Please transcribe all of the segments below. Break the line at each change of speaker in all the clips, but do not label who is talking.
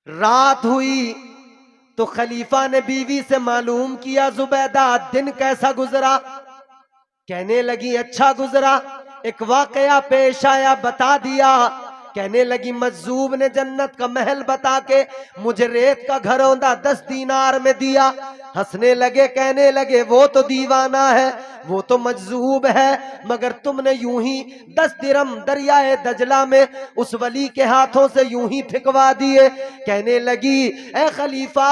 रात हुई तो खलीफा ने बीवी से मालूम किया, जुबैदा दिन कैसा गुजरा? कहने लगी अच्छा गुजरा। एक वाकया पेश आया, बता दिया। कहने लगी मजजूब ने जन्नत का महल बता के मुझे रेत का घरौंदा 10 दीनार में दिया। हंसने लगे, कहने लगे वो तो दीवाना है, वो तो मजजूब है, मगर तुमने यूं ही 10 दिरम दरियाए दजला में उस वली के हाथों से यूं ही फिकवा दिए। कहने लगी ए खलीफा,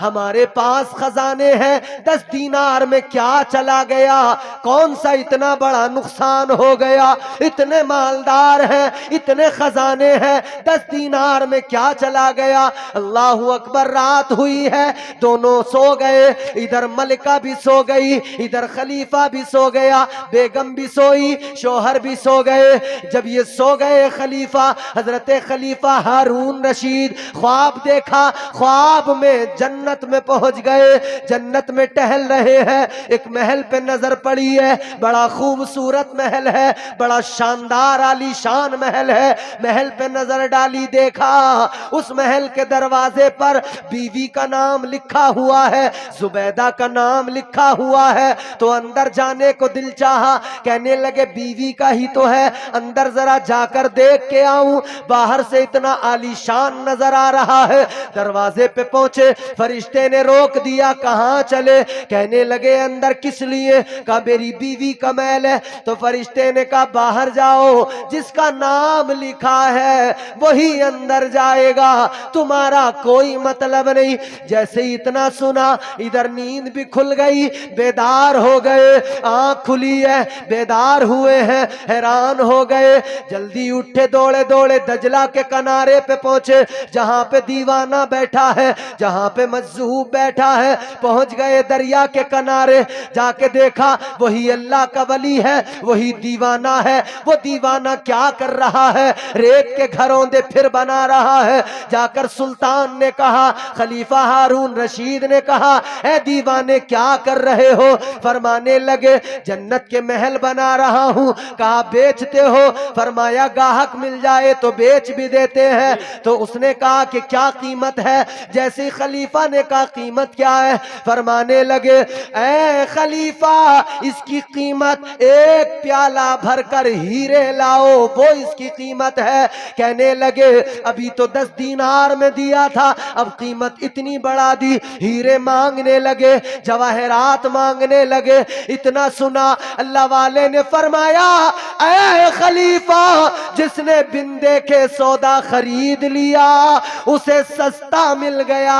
हमारे पास खजाने हैं, 10 दीनार में क्या चला गया? कौन सा इतना बड़ा नुकसान हो गया? इतने मालदार हैं, इतने खजाने हैं, 10 दीनार में क्या चला गया? अल्लाहू अकबर। रात हुई है, दोनों सो गए। इधर मलिका भी सो गई, इधर खलीफा भी सो गया, बेगम भी सोई, शोहर भी सो गए। जब ये सो गए खलीफा, हजरत खलीफा हारून रशीद ख्वाब देखा। ख्वाब में जन्नत में पहुंच गए, जन्नत में टहल रहे हैं। एक महल पे नजर पड़ी है, बड़ा खूबसूरत महल है, बड़ा शानदार आलीशान महल है। महल पे नजर डाली, देखा उस महल के दरवाजे पर बीवी का नाम लिखा हुआ है, जुबैदा का नाम लिखा हुआ है। तो अंदर जाने को दिल चाहा, कहने लगे बीवी का ही तो है, अंदर जरा जाकर देख के आऊं। बाहर से इतना आलीशान नजर आ रहा है। दरवाजे पे पहुंचे, फरिश्ते ने रोक दिया, कहां चले? कहने लगे अंदर किस लिए? कहा मेरी बीवी का महल है। तो फरिश्ते ने कहा बाहर जाओ, जिसका नाम लिखा है वही अंदर जाएगा, तुम्हारा कोई मतलब नहीं। जैसे ही इतना सुना, इधर नींद भी खुल गई, बेदार हो गए। आंख खुली है, बेदार हुए हैं, हैरान हो गए। जल्दी उठे, दौड़े दौड़े दजला के किनारे पे पहुंचे, जहां पे दीवाना बैठा है, जहां पे मजजूब बैठा है। पहुंच गए दरिया के किनारे, जाके देखा वही अल्लाह का वली है, वही दीवाना है। वो दीवाना क्या कर रहा है? रेत के घरौंदे फिर बना रहा है। जाकर सुल्तान ने कहा, खलीफा हारून रशीद ने कहा, ए दीवाने क्या कर रहे हो? फरमाने लगे जन्नत के महल बना रहा हूं। कहा बेचते हो? फरमाया गाहक मिल जाए तो बेच भी देते हैं। तो उसने कहा कि क्या कीमत है? जैसे खलीफा ने कहा कीमत क्या है? फरमाने लगे ए खलीफा, इसकी कीमत एक प्याला भरकर हीरे लाओ, वो इसकी कीमत है। कहने लगे अभी तो 10 दीनार में दिया था, अब कीमत इतनी बढ़ा दी। हीरे मांगने लगे, जवाहरात मांगने लगे। इतना सुना, अल्लाह वाले ने फरमाया ऐ खलीफा, जिसने बिन देखे सौदा खरीद लिया उसे सस्ता मिल गया,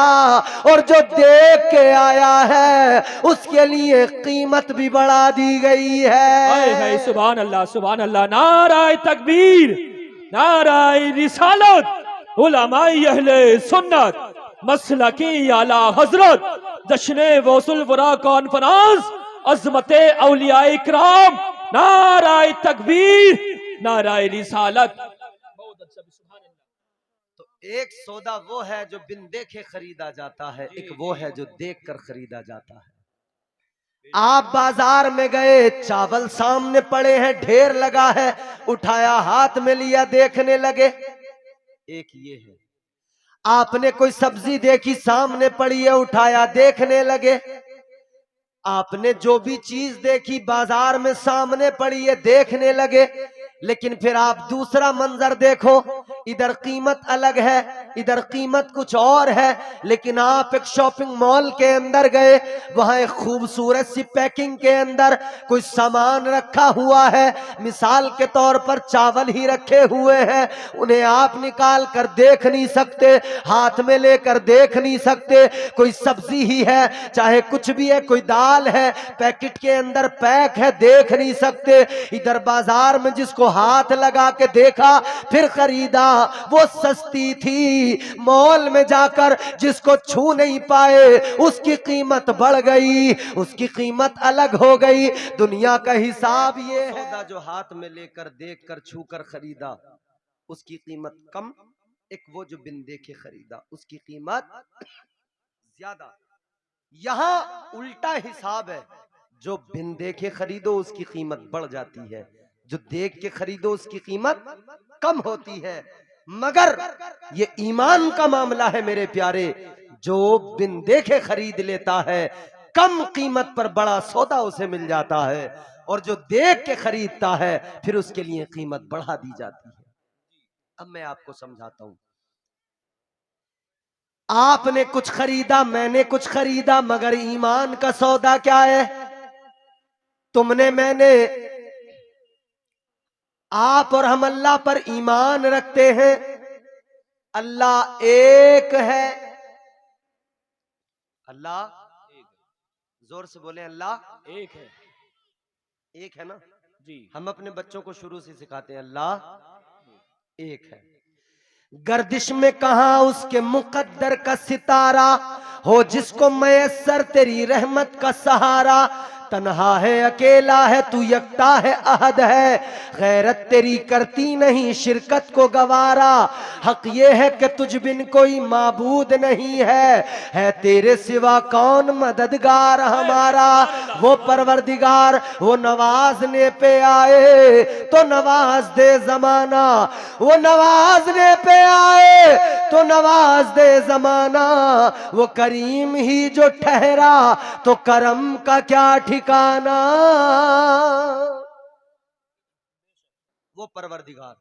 और जो देख के आया है उसके लिए कीमत भी बढ़ा दी गई है।
सुभान अल्लाह, सुभान अल्लाह। नाराए तकबीर, नाराए रिसालत, उलमाए अहले सुन्नत, मसलकी आला हजरत, जश्न वसूल वरा कॉन्फ्रेंस, अज़मते औलियाए इकराम, नाराए तकबीर, नाराए रिसालत। बहुत अच्छा, सुभान अल्लाह।
तो एक सौदा वो है जो बिन देखे खरीदा जाता है, एक वो है जो देख कर खरीदा जाता है। आप बाजार में गए, चावल सामने पड़े हैं, ढेर लगा है, उठाया हाथ में लिया, देखने लगे। एक ये है, आपने कोई सब्जी देखी सामने पड़ी है, उठाया देखने लगे। आपने जो भी चीज देखी बाजार में सामने पड़ी है, देखने लगे। लेकिन फिर आप दूसरा मंजर देखो, इधर कीमत अलग है, इधर कीमत कुछ और है। लेकिन आप एक शॉपिंग मॉल के अंदर गए, वहां एक खूबसूरत सी पैकिंग के अंदर कुछ सामान रखा हुआ है। मिसाल के तौर पर चावल ही रखे हुए हैं, उन्हें आप निकाल कर देख नहीं सकते, हाथ में लेकर देख नहीं सकते। कोई सब्जी ही है, चाहे कुछ भी है, कोई दाल है, पैकेट के अंदर पैक है, देख नहीं सकते। इधर बाजार में जिसको हाथ लगा के देखा फिर खरीदा, वो सस्ती थी। मॉल में जाकर जिसको छू नहीं पाए उसकी कीमत बढ़ गई, उसकी कीमत अलग हो गई। दुनिया का हिसाब ये है, सौदा जो हाथ में लेकर देखकर छूकर खरीदा उसकी कीमत कम, एक वो जो बिन देखे खरीदा उसकी कीमत ज्यादा। यहां उल्टा हिसाब है, जो बिन देखे खरीदो उसकी कीमत बढ़ जाती है, जो देख के खरीदो उसकी कीमत कम होती है। मगर ये ईमान का मामला है मेरे प्यारे, जो बिन देखे खरीद लेता है कम कीमत पर बड़ा सौदा उसे मिल जाता है, और जो देख के खरीदता है फिर उसके लिए कीमत बढ़ा दी जाती है। अब मैं आपको समझाता हूं। आपने कुछ खरीदा, मैंने कुछ खरीदा, मगर ईमान का सौदा क्या है? तुमने, मैंने, आप और हम अल्लाह पर ईमान रखते हैं। अल्लाह एक है। अल्लाह, जोर से बोले, अल्लाह
एक है।
एक है ना
जी।
हम अपने बच्चों को शुरू से सिखाते हैं अल्लाह एक है। गर्दिश में कहा उसके मुकद्दर का सितारा, हो जिसको मैसर तेरी रहमत का सहारा। तन्हा है, अकेला है, तू यकता है, अहद है, गैरत तेरी करती नहीं शिरकत को गवारा। हक ये है कि तुझ बिन कोई माबूद नहीं है तेरे सिवा कौन मददगार हमारा। वो परवरदिगार वो नवाजने पे आए तो नवाज दे जमाना, वो नवाजने पे आए तो नवाज दे जमाना। वो करीम ही जो ठहरा तो करम का क्या ठिकाना। वो परवरदिगार।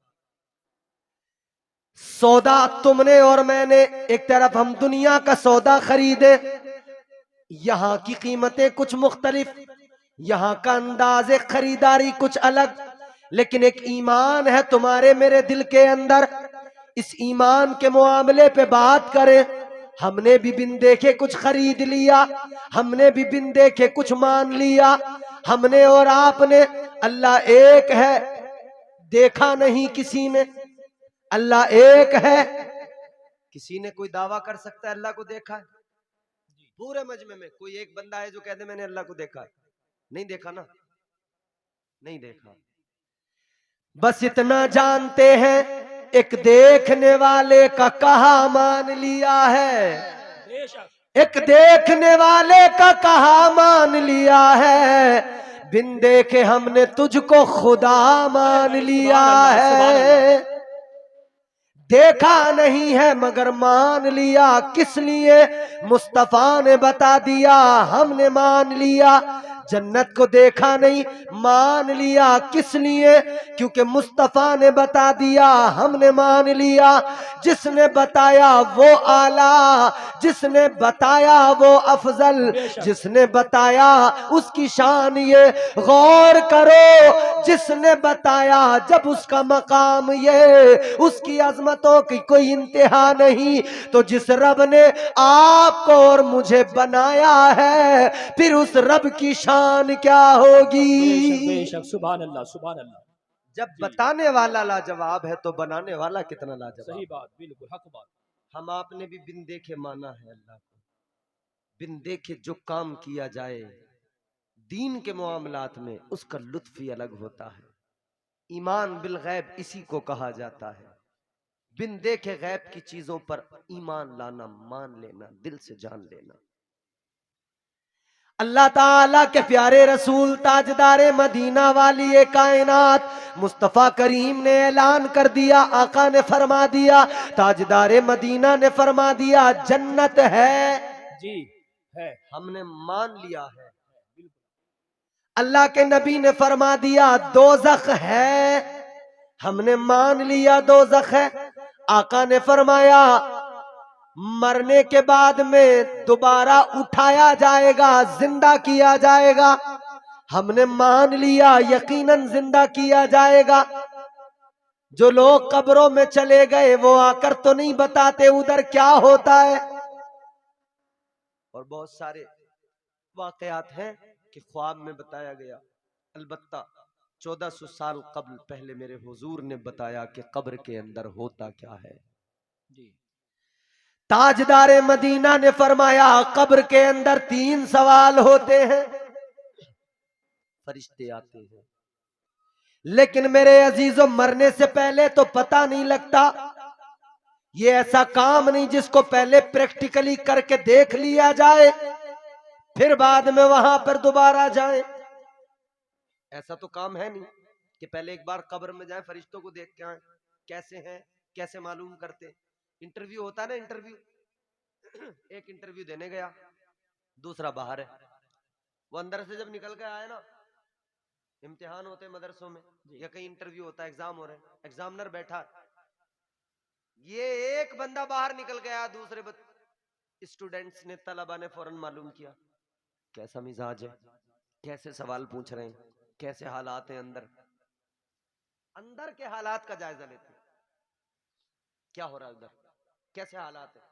सौदा तुमने और मैंने, एक तरफ हम दुनिया का सौदा खरीदे, यहां की कीमतें कुछ मुख्तलिफ, यहां का अंदाजे खरीदारी कुछ अलग, लेकिन एक ईमान है तुम्हारे मेरे दिल के अंदर। इस ईमान के मामले पे बात करें, हमने भी बिन देखे कुछ खरीद लिया, हमने भी बिन देखे कुछ मान लिया। हमने और आपने, अल्लाह एक है, देखा नहीं किसी ने, अल्लाह एक है। किसी ने कोई दावा कर सकता है अल्लाह को देखा है? पूरे मजमे में कोई एक बंदा है जो कहते मैंने अल्लाह को देखा है? नहीं देखा ना, नहीं देखा। बस इतना जानते हैं, एक देखने वाले का कहा मान लिया है, एक देखने वाले का कहा मान लिया है। बिन देखे हमने तुझको खुदा मान लिया है। देखा नहीं है मगर मान लिया, किस लिए? मुस्तफा ने बता दिया, हमने मान लिया। जन्नत को देखा नहीं, मान लिया, किस लिए? क्योंकि मुस्तफा ने बता दिया, हमने मान लिया। जिसने बताया वो आला, जिसने बताया वो अफजल, जिसने बताया उसकी शान ये गौर करो। जिसने बताया जब उसका मकाम ये, उसकी अजमतों की कोई इंतहा नहीं। तो जिस रब ने आपको और मुझे बनाया है, फिर उस रब की शान क्या होगी?
बेशक, सुभान अल्लाह, सुभान अल्लाह।
जब बताने वाला लाजवाब है तो बनाने वाला कितना लाजवाब।
सही बात, बिल्कुल हक बात।
हम आपने भी बिन देखे माना है अल्लाह को। बिन देखे जो काम किया जाए दीन के मामलात में, उसका लुत्फ ही अलग होता है। ईमान बिल गैब इसी को कहा जाता है। बिन देखे गैब की चीजों पर ईमान लाना, मान लेना, दिल से जान लेना। अल्लाह ताला के प्यारे रसूल ताजदारे मदीना वाली ये कायनात मुस्तफा करीम ने ऐलान कर दिया, आका ने फरमा दिया, ताजदारे मदीना ने फरमा दिया, जन्नत है
जी है,
हमने मान लिया है। अल्लाह के नबी ने फरमा दिया दोज़ख है, हमने मान लिया दोज़ख है। आका ने फरमाया मरने के बाद में दोबारा उठाया जाएगा, जिंदा किया जाएगा, हमने मान लिया यकीनन जिंदा किया जाएगा। जो लोग कब्रों में चले गए वो आकर तो नहीं बताते उधर क्या होता है। और बहुत सारे वाकयात हैं कि ख्वाब में बताया गया। अलबत्ता 1400 साल कब्ल पहले मेरे हुजूर ने बताया कि कब्र के अंदर होता क्या है।
जी।
ताजदारे मदीना ने फरमाया कब्र के अंदर 3 सवाल होते हैं। फरिश्ते आते हैं, लेकिन मेरे अजीजों मरने से पहले तो पता नहीं लगता। ये ऐसा काम नहीं जिसको पहले प्रैक्टिकली करके देख लिया जाए फिर बाद में वहां पर दोबारा जाए। ऐसा तो काम है नहीं कि पहले एक बार कब्र में जाए, फरिश्तों को देख के आए कैसे हैं कैसे मालूम करते? इंटरव्यू होता है ना, इंटरव्यू, एक इंटरव्यू देने गया, दूसरा बाहर है। वो अंदर से जब निकल के आया ना, इम्तिहान होते हैं मदरसों में या कहीं इंटरव्यू होता है, एग्जाम हो रहे हैं, एग्जामिनर बैठा, ये एक बंदा बाहर निकल गया, दूसरे स्टूडेंट्स ने, तलबा ने फौरन मालूम किया कैसा मिजाज है, कैसे सवाल पूछ रहे हैं, कैसे हालात हैं अंदर। अंदर के हालात का जायजा लेते हैं, क्या हो रहा है उधर, कैसे हालात है,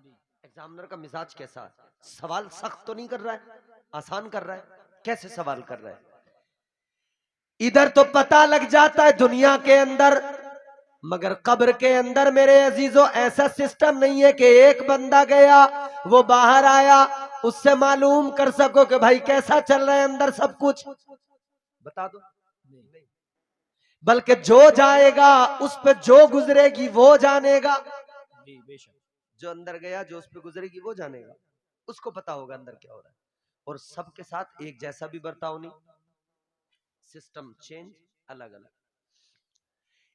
एग्जामिनर का मिजाज कैसा है, सवाल सख्त तो नहीं कर रहा है, आसान कर रहा है, कैसे सवाल कर रहा है। इधर तो पता लग जाता है दुनिया के अंदर, मगर कब्र के अंदर मेरे अजीजों ऐसा सिस्टम नहीं है कि एक बंदा गया, वो बाहर आया, उससे मालूम कर सको कि भाई कैसा चल रहा है अंदर सब कुछ, बता दो। बल्कि जो जाएगा उस पे जो गुजरेगी वो जानेगा। जो अंदर गया, जो उस पे गुजरेगी वो जानेगा, उसको पता होगा अंदर क्या हो रहा है। और सबके साथ एक जैसा भी बर्ताव नहीं, सिस्टम चेंज, अलग अलग।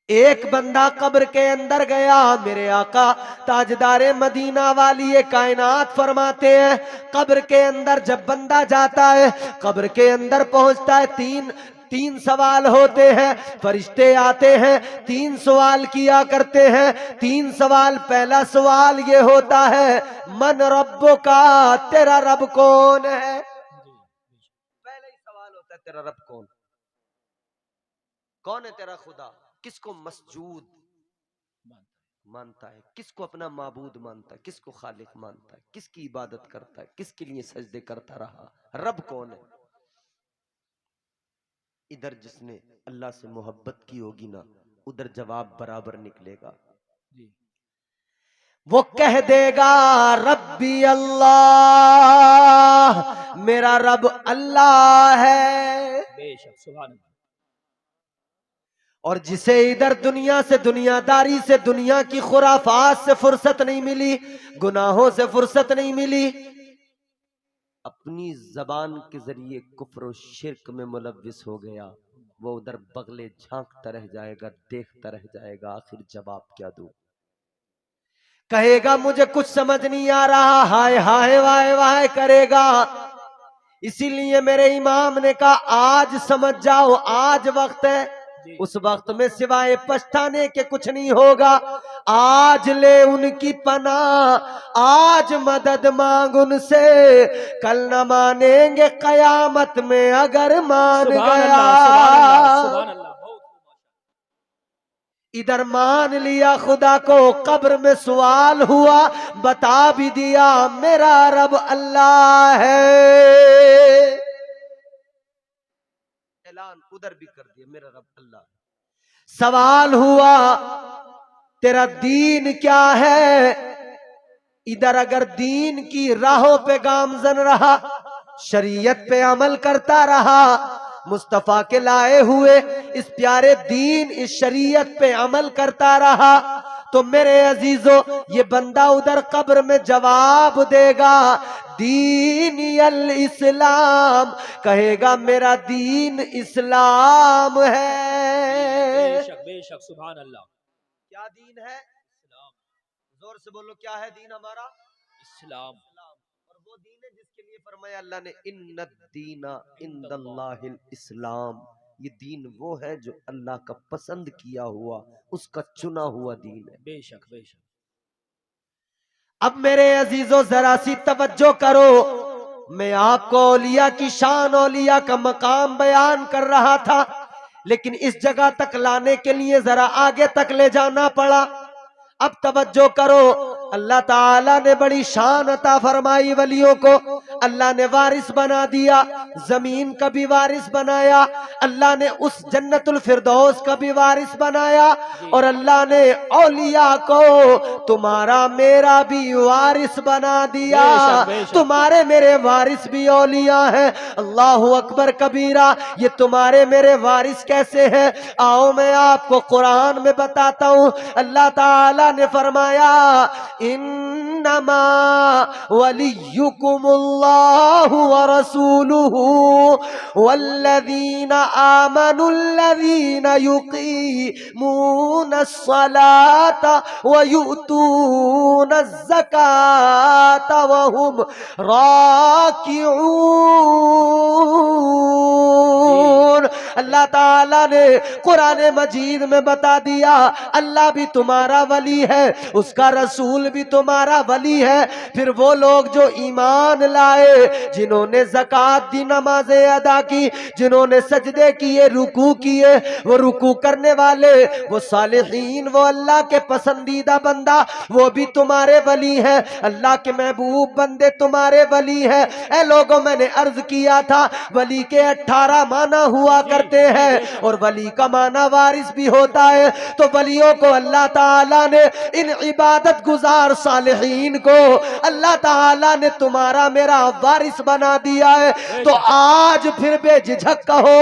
एक बंदा कब्र के अंदर गया, मेरे आका ताजदारे मदीना वाली ये कायनात फरमाते हैं, कब्र के अंदर जब बंदा जाता है, कब्र के अंदर पहुंचता है, तीन सवाल होते हैं, फरिश्ते आते हैं, 3 सवाल किया करते हैं। 3 सवाल, पहला सवाल ये होता है, मन रब्बो का, तेरा रब कौन है। पहला ही सवाल होता है, तेरा रब कौन, कौन है तेरा खुदा, किसको मसजूद मानता है, किसको अपना माबूद मानता है, किसको खालिक मानता है, किसकी इबादत करता है, किसके लिए सजदे करता रहा, रब कौन है। इधर जिसने अल्लाह से मोहब्बत की होगी ना, उधर जवाब बराबर निकलेगा। वो कह देगा रब्बी अल्लाह, मेरा रब अल्लाह है।
बेशक, सुभान अल्लाह।
और जिसे इधर दुनिया से, दुनियादारी से, दुनिया की खुराफात से फुर्सत नहीं मिली, गुनाहों से फुर्सत नहीं मिली, अपनी जबान के जरिए कुफ्र और शिर्क में मुलव्विस हो गया, वो उधर बगले झांकता रह जाएगा, देखता रह जाएगा, आखिर जवाब क्या दूं। कहेगा मुझे कुछ समझ नहीं आ रहा, हाय हाय वाय वाय करेगा। इसीलिए मेरे इमाम ने कहा आज समझ जाओ, आज वक्त है, उस वक्त में सिवाय पछताने के कुछ नहीं होगा। आज ले उनकी पनाह, आज मदद मांग उनसे, कल न मानेंगे कयामत में अगर मान गया। इधर मान लिया खुदा को, कब्र में सवाल हुआ, बता भी दिया मेरा रब अल्लाह है, ऐलान उधर भी कर दिया मेरा रब अल्लाह। सवाल हुआ तेरा दीन क्या है, इधर अगर दीन की राहों पे गामजन रहा, शरीयत पे अमल करता रहा, मुस्तफा के लाए हुए इस प्यारे दीन, इस शरीयत पे अमल करता रहा, तो मेरे अजीजों ये बंदा उधर कब्र में जवाब देगा दीन अल इस्लाम, कहेगा मेरा दीन इस्लाम है।
बेशक बेशक, सुभान अल्लाह।
क्या दीन है? इस्लाम। जोर से बोलो, क्या है दीन हमारा? इस्लाम। और वो दीन है जिसके लिए फरमाया अल्लाह ने इन्नद्दीना इंदल्लाहिल इस्लाम, ये दीन वो है जो अल्लाह का पसंद किया हुआ, उसका चुना हुआ दीन है।
बेशक बेशक।
अब मेरे अजीजों जरा सी तवज्जो करो, मैं आपको औलिया की शान, औलिया का मकाम बयान कर रहा था, लेकिन इस जगह तक लाने के लिए जरा आगे तक ले जाना पड़ा। अब तवज्जो करो, अल्लाह ताला ने बड़ी शान अता फरमाई वलियों को, अल्लाह ने वारिस बना दिया, जमीन का भी वारिस बनाया, अल्लाह ने उस जन्नतुल फिरदौस का भी वारिस बनाया, और अल्लाह ने औलिया को तुम्हारा मेरा भी वारिस बना दिया। तुम्हारे मेरे वारिस भी औलिया हैं। अल्लाह अकबर कबीरा, ये तुम्हारे मेरे वारिस कैसे हैं? आओ मैं आपको कुरान में बताता हूँ। अल्लाह ताला ने फरमाया इन इन्नमा वलियुकुमुल्लाहु व रसूलुहु वल्लज़ीना आमनुल्लज़ीना युक़ीमूनस्सलाता व यु'तूनज़्ज़काता व हुम राकिऊन। अल्लाह ताला ने कुरान मजीद में बता दिया अल्लाह भी तुम्हारा वली है, उसका रसूल भी तुम्हारा वली है। फिर वो लोग जो ईमान लाए, जिन्होंने ज़कात दी, नमाजें अदा की, जिन्होंने सजदे किए, रुकू किए, वो रुकू करने वाले, वो सालिहीन, वो अल्लाह के पसंदीदा बंदा, वो भी तुम्हारे वली है। अल्लाह के महबूब बंदे तुम्हारे वली है। ऐ लोगों, मैंने अर्ज किया था वली के 18 माना हुआ करते हैं और वली का माना वारिस भी होता है। तो वलियों को अल्लाह ताला ने, इन इबादत गुजार सालिहीन को अल्लाह ताला ने तुम्हारा मेरा वारिस बना दिया है। तो आज फिर बेझिझक कहो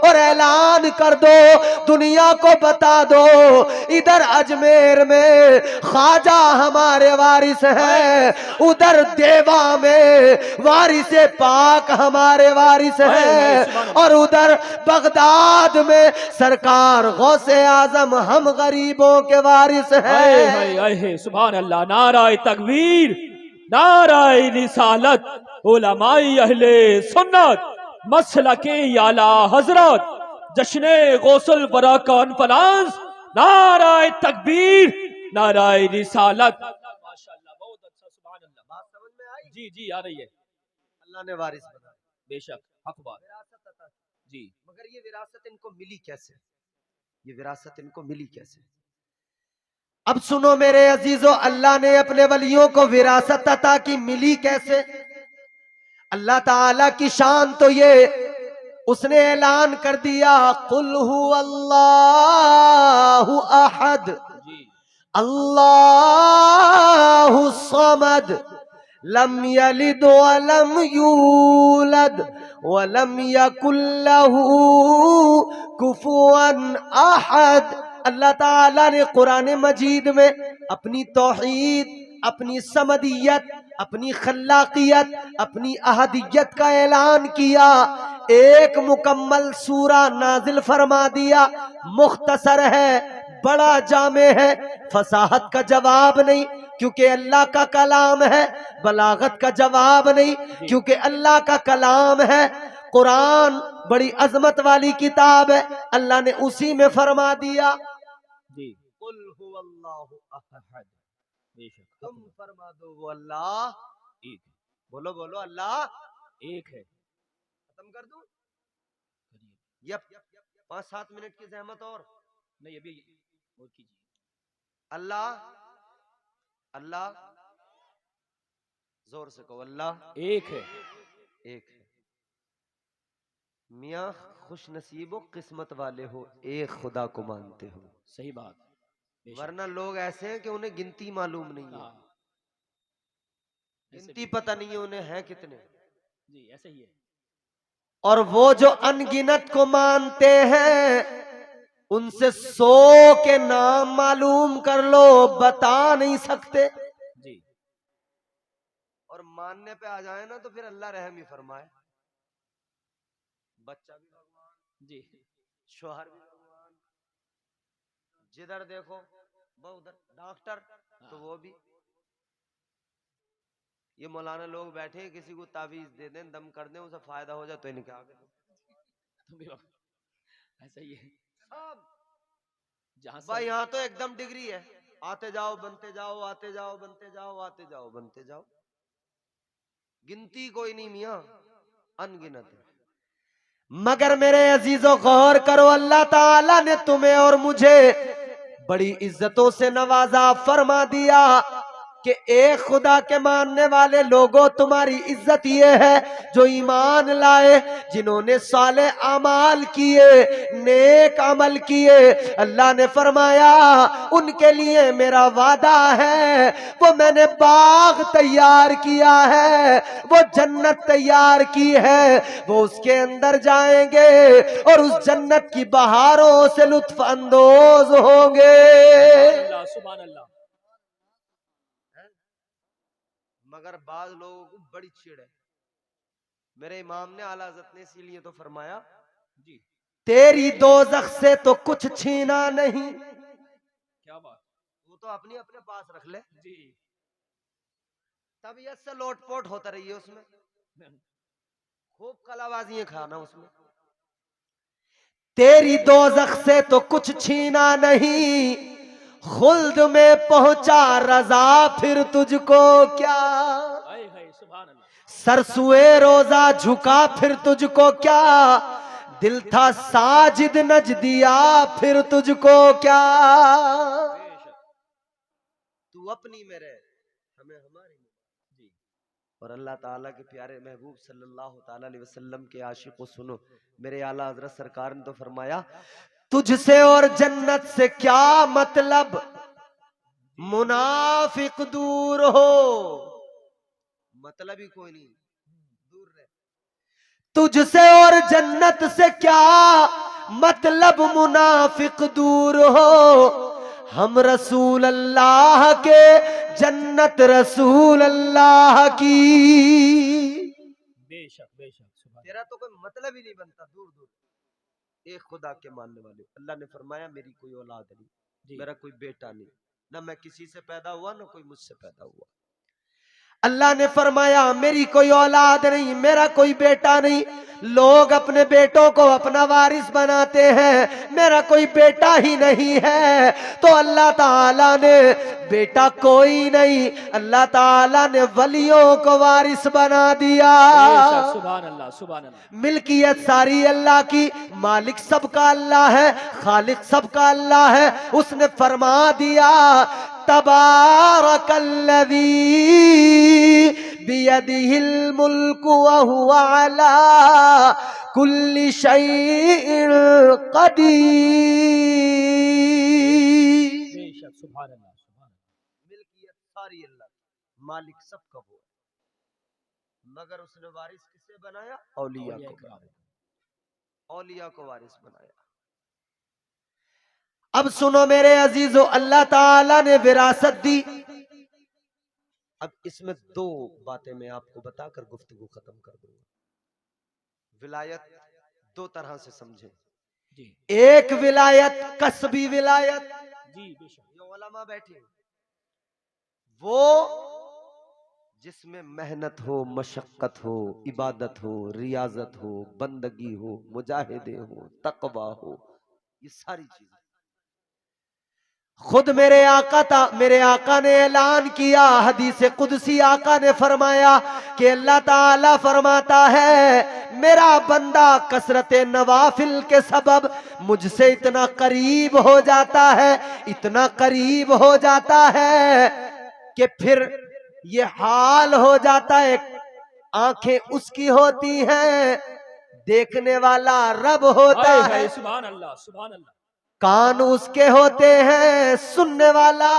और ऐलान कर दो, दुनिया को बता दो, इधर अजमेर में ख्वाजा हमारे वारिस है, उधर देवा में वारिस पाक हमारे वारिस है, और उधर बगदाद में सरकार गौसे आजम हम गरीबों के वारिस है।
सुभान अल्लाह। नाराए तकबीर, नाराए रिसालत, उलमाए अहले सुन्नत, मसलके आला हजरत, जश्ने गौसुल बरा कॉन्फ्रेंस, नाराए तकबीर, नाराए रिसालत। माशाअल्लाह, बहुत अच्छा। सुभान अल्लाह।
बात समझ में आई?
जी जी आ रही है।
अल्लाह ने वारिस बनाया,
बेशक हक बात जी।
मगर ये विरासत इनको मिली कैसे? ये विरासत इनको मिली कैसे? अब सुनो मेरे अजीजों, अल्लाह ने अपने वलियों को विरासत अता की, मिली कैसे? अल्लाह ताला की शान तो ये, उसने ऐलान कर दिया, कुल हुवल्लाहु अहद अल्लाहु समद लम यलिद वलम यूलद वलम यकुल लहू कुफुवन अहद। अल्लाह ताला ने कुरान मजीद में अपनी तौहीद, अपनी समदियत, अपनी खल्लाकियत, अपनी अहदियत का ऐलान किया। एक मुकम्मल सूरा नाजिल फरमा दिया। मुख्तसर है, बड़ा जामे है, फसाहत का जवाब नहीं क्योंकि अल्लाह का कलाम है, बलागत का जवाब नहीं क्योंकि अल्लाह का कलाम है। कुरान बड़ी अजमत वाली किताब है, अल्लाह ने उसी में फरमा दिया, कुल हुवल्लाहु अहद। तुम फरमा दो वो अल्लाह एक। बोलो बोलो, अल्लाह
एक है।
खत्म कर दूं? 5-7 मिनट की जहमत और
नहीं, अभी और कीजिए।
अल्लाह अल्लाह, जोर से कहो, अल्लाह
एक है।
एक है। मियाँ खुश नसीब हो, किस्मत वाले हो, एक खुदा को मानते हो।
सही बात।
वरना लोग ऐसे हैं कि उन्हें गिनती मालूम नहीं है, गिनती पता नहीं है उन्हें है कितने।
जी ऐसे ही है।
और वो जो अनगिनत को मानते हैं, उनसे 100 के नाम मालूम कर लो, बता नहीं सकते।
जी।
और मानने पे आ जाए ना तो फिर अल्लाह रहम ही फरमाए। बच्चा भी भगवान,
जी,
शोहर भी भगवान, जिधर देखो वो उधर, डॉक्टर तो वो भी। ये मौलाना लोग बैठे हैं, किसी को तावीज दे दें, दम कर दें, उसे फायदा हो जाए तो इनके आगे
ऐसा ही है
भाई। यहाँ तो एकदम डिग्री है, आते जाओ बनते जाओ, आते जाओ बनते जाओ, आते जाओ बनते जाओ, गिनती कोई नहीं मियाँ, अनगिनत है। मगर मेरे अजीजों गौर करो, अल्लाह ताला ने तुम्हें और मुझे बड़ी इज्जतों से नवाजा, फरमा दिया कि एक खुदा के मानने वाले लोगों, तुम्हारी इज्जत ये है जो ईमान लाए, जिन्होंने साले अमाल किए, नेक अमल किए। अल्लाह ने फरमाया उनके लिए मेरा वादा है, वो मैंने बाग तैयार किया है, वो जन्नत तैयार की है, वो उसके अंदर जाएंगे और उस जन्नत की बहारों से लुत्फ अंदोज होंगे।
सुभान अल्लाह।
मगर बाद लोगों को बड़ी चिड़ है। मेरे इमाम ने आला हज़रत ने इसीलिए तो फरमाया,
जी
तेरी दोज़ख से तो कुछ छीना नहीं,
क्या बात।
वो तो अपनी अपने पास रख ले,
जी
तबीयत से लोटपोट होता रही है उसमें, खूब कलाबाजियां खाना उसमें। तेरी दोज़ख से तो कुछ छीना नहीं, खुल्द में पहुंचा रजा फिर तुझको क्या।
हाय हाय सुभान अल्लाह।
सरसुए रोजा झुका फिर तुझको क्या, दिल था साजिद नज दिया फिर तुझको क्या।
बेशक।
तू अपनी में रह, हमें हमारी में।
जी
और अल्लाह ताला के प्यारे महबूब सल्लल्लाहु ताला अलैहि वसल्लम के आशिक को सुनो, मेरे आला हजरत सरकार ने तो फरमाया, तुझसे और जन्नत से क्या मतलब, मुनाफिक दूर हो। मतलब ही कोई नहीं, दूर रहे। तुझसे और जन्नत से क्या मतलब, मुनाफिक दूर हो। हम रसूल अल्लाह के, जन्नत रसूल अल्लाह की।
बेशक बेशक सुभान
तेरा तो कोई मतलब ही नहीं बनता, दूर दूर। एक खुदा के मानने वाले, अल्लाह ने फरमाया मेरी कोई औलाद नहीं,
जी
मेरा कोई बेटा नहीं, ना मैं किसी से पैदा हुआ ना कोई मुझसे पैदा हुआ। अल्लाह ने फरमाया मेरी कोई औलाद नहीं, मेरा कोई बेटा नहीं। लोग अपने बेटों को अपना वारिस बनाते हैं, मेरा कोई बेटा ही नहीं है। तो अल्लाह ताला ने बेटा कोई नहीं, अल्लाह ताला ने वलियों को वारिस बना दिया।
बेशक सुभान अल्लाह सुभान अल्लाह।
मिल्कियत सारी अल्लाह की, मालिक सबका अल्लाह है, खालिक सबका अल्लाह है। उसने फरमा दिया, तबारकल्लज़ी बियदिहिल मुल्कु व हुवा अला कुल्ली शैइन कदीर।
बेशक सुभान अल्लाह सुभान अल्लाह।
मिल्कियत सारी अल्लाह की, मालिक सबका वो है, मगर उसने वारिस किसे बनाया, औलिया
औलिया
को
इकराम।
बनाया, औलिया को वारिस बनाया। अब सुनो मेरे अजीजो, अल्लाह ताला ने विरासत दी। अब इसमें दो बातें मैं आपको बताकर गुफ्तगू खत्म कर दूंगा। विलायत दो तरह से समझे,
जी
एक विलायत कसबी विलायत,
जी बेशक।
ये उलमा बैठे, वो जिसमें मेहनत हो, मशक्कत हो, इबादत हो, रियाजत हो, बंदगी हो, मुजाहिदे हो, तकवा हो, ये सारी चीजें। खुद मेरे आका था, मेरे आका ने ऐलान किया, हदीस कुदसी आका ने फरमाया कि अल्लाह ताला फरमाता है मेरा बंदा कसरत नवाफिल के सबब मुझसे इतना करीब हो जाता है, इतना करीब हो जाता है कि फिर ये हाल हो जाता है, आंखें उसकी होती हैं, देखने वाला रब होता
हाय
है,
हाय सुभान अल्लाह सुभान अल्लाह।
कान उसके होते हैं सुनने वाला,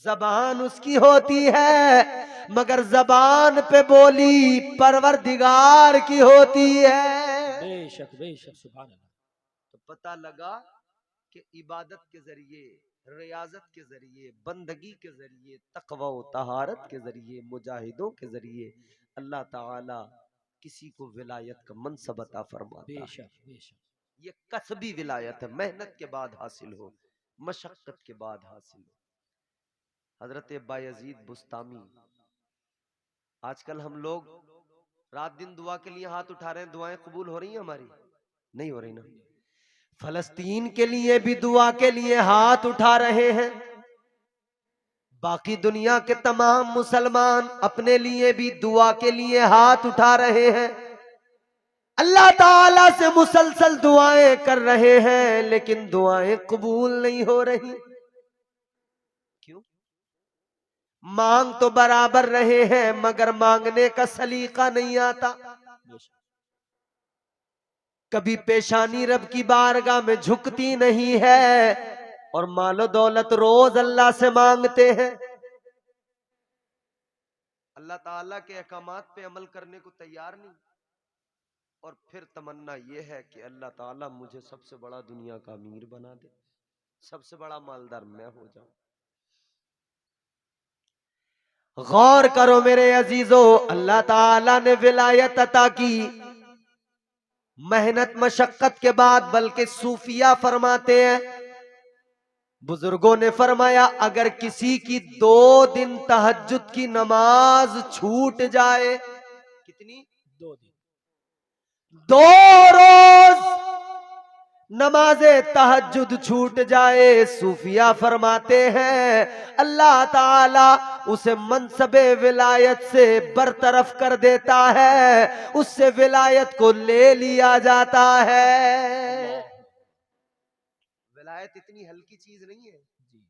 जबान उसकी होती है मगर जबान पे बोली परवरदिगार की होती है।
बेशक बेशक सुभान अल्लाह।
तो पता लगा कि इबादत के जरिए, रियाजत के जरिए, बंदगी के जरिए, तकवा व तहारत के जरिए, मुजाहिदों के जरिए अल्लाह ताला किसी को विलायत का मनसब अता फरमाता है।
बेशक बेशक।
ये कसबी विलायत है, मेहनत के बाद हासिल हो, मशक्कत के बाद हासिल हो। हजरत बायजीद बुस्तामी, आजकल हम लोग रात दिन दुआ के लिए हाथ उठा रहे हैं, दुआएं कबूल हो रही हैं हमारी? नहीं हो रही ना। फलस्तीन के लिए भी दुआ के लिए हाथ उठा रहे हैं, बाकी दुनिया के तमाम मुसलमान अपने लिए भी दुआ के लिए हाथ उठा रहे हैं, अल्लाह ताला से मुसलसल दुआएं कर रहे हैं, लेकिन दुआएं कबूल नहीं हो रही। क्यों? मांग तो बराबर रहे हैं मगर मांगने का सलीका नहीं आता।
बेशक
कभी पेशानी रब की बारगाह में झुकती नहीं है और मालो दौलत रोज अल्लाह से मांगते हैं। अल्लाह ताला के अहकामात पे अमल करने को तैयार नहीं, और फिर तमन्ना यह है कि अल्लाह ताला मुझे सबसे बड़ा दुनिया का अमीर बना दे, सबसे बड़ा मालदार मैं हो जाऊं। गौर करो मेरे अजीजों, अल्लाह ताला ने विलायत अता की मेहनत मशक्कत के बाद। बल्कि सूफिया फरमाते हैं, बुजुर्गों ने फरमाया, अगर किसी की 2 दिन तहज्जुद की नमाज छूट जाए, कितनी?
2 दिन।
2 रोज नमाजे तहज्जुद छूट जाए, सूफिया फरमाते हैं अल्लाह ताला उसे मनसबे विलायत से बरतरफ कर देता है, उससे विलायत को ले लिया जाता है। विलायत इतनी हल्की चीज नहीं है
जी